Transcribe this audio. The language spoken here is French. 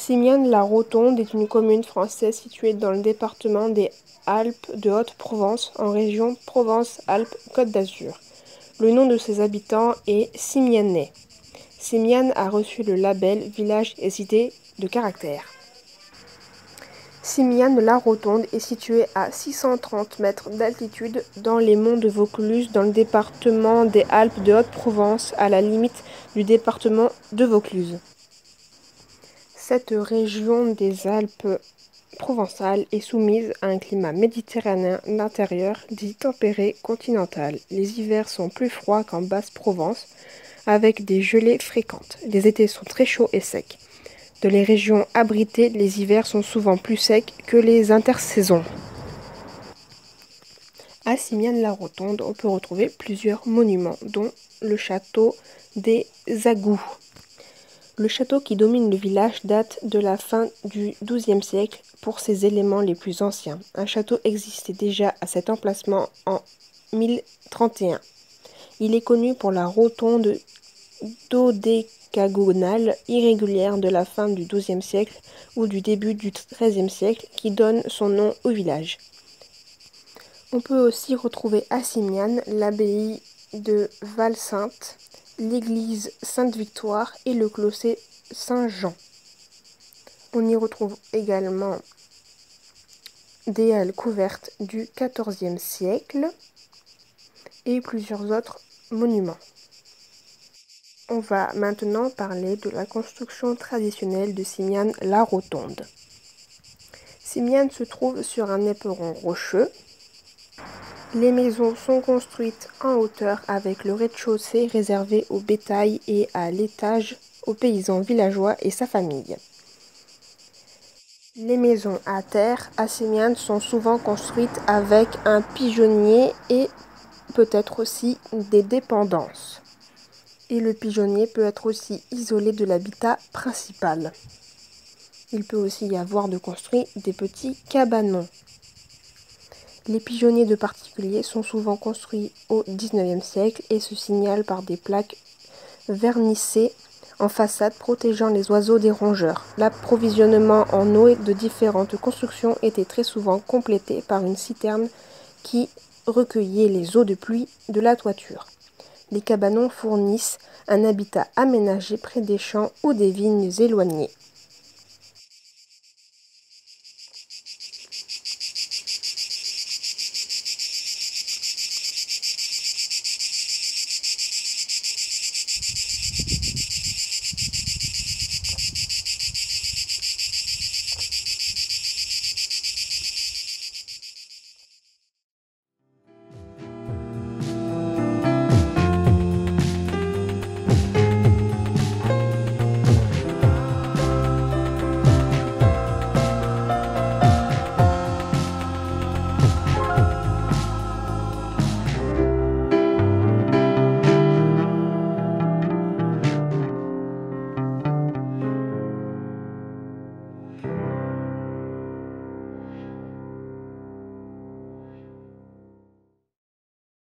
Simiane-la-Rotonde est une commune française située dans le département des Alpes de Haute-Provence, en région Provence-Alpes-Côte d'Azur. Le nom de ses habitants est Simianais. Simiane a reçu le label Village et Cité de caractère. Simiane-la-Rotonde est située à 630 mètres d'altitude dans les monts de Vaucluse, dans le département des Alpes de Haute-Provence, à la limite du département de Vaucluse. Cette région des Alpes provençales est soumise à un climat méditerranéen d'intérieur dit tempéré continental. Les hivers sont plus froids qu'en Basse-Provence, avec des gelées fréquentes. Les étés sont très chauds et secs. Dans les régions abritées, les hivers sont souvent plus secs que les intersaisons. À Simiane-la-Rotonde, on peut retrouver plusieurs monuments, dont le château des Agouts. Le château qui domine le village date de la fin du XIIe siècle pour ses éléments les plus anciens. Un château existait déjà à cet emplacement en 1031. Il est connu pour la rotonde dodécagonale irrégulière de la fin du XIIe siècle ou du début du XIIIe siècle qui donne son nom au village. On peut aussi retrouver à Simiane l'abbaye de Val-Sainte, l'église Sainte-Victoire et le clocher Saint-Jean. On y retrouve également des halles couvertes du XIVe siècle et plusieurs autres monuments. On va maintenant parler de la construction traditionnelle de Simiane-la-Rotonde. Simiane se trouve sur un éperon rocheux. Les maisons sont construites en hauteur avec le rez-de-chaussée réservé au bétail et à l'étage aux paysans villageois et sa famille. Les maisons à terre à Simiane sont souvent construites avec un pigeonnier et peut-être aussi des dépendances. Et le pigeonnier peut être aussi isolé de l'habitat principal. Il peut aussi y avoir de construits des petits cabanons. Les pigeonniers de particuliers sont souvent construits au XIXe siècle et se signalent par des plaques vernissées en façade protégeant les oiseaux des rongeurs. L'approvisionnement en eau de différentes constructions était très souvent complété par une citerne qui recueillait les eaux de pluie de la toiture. Les cabanons fournissent un habitat aménagé près des champs ou des vignes éloignées.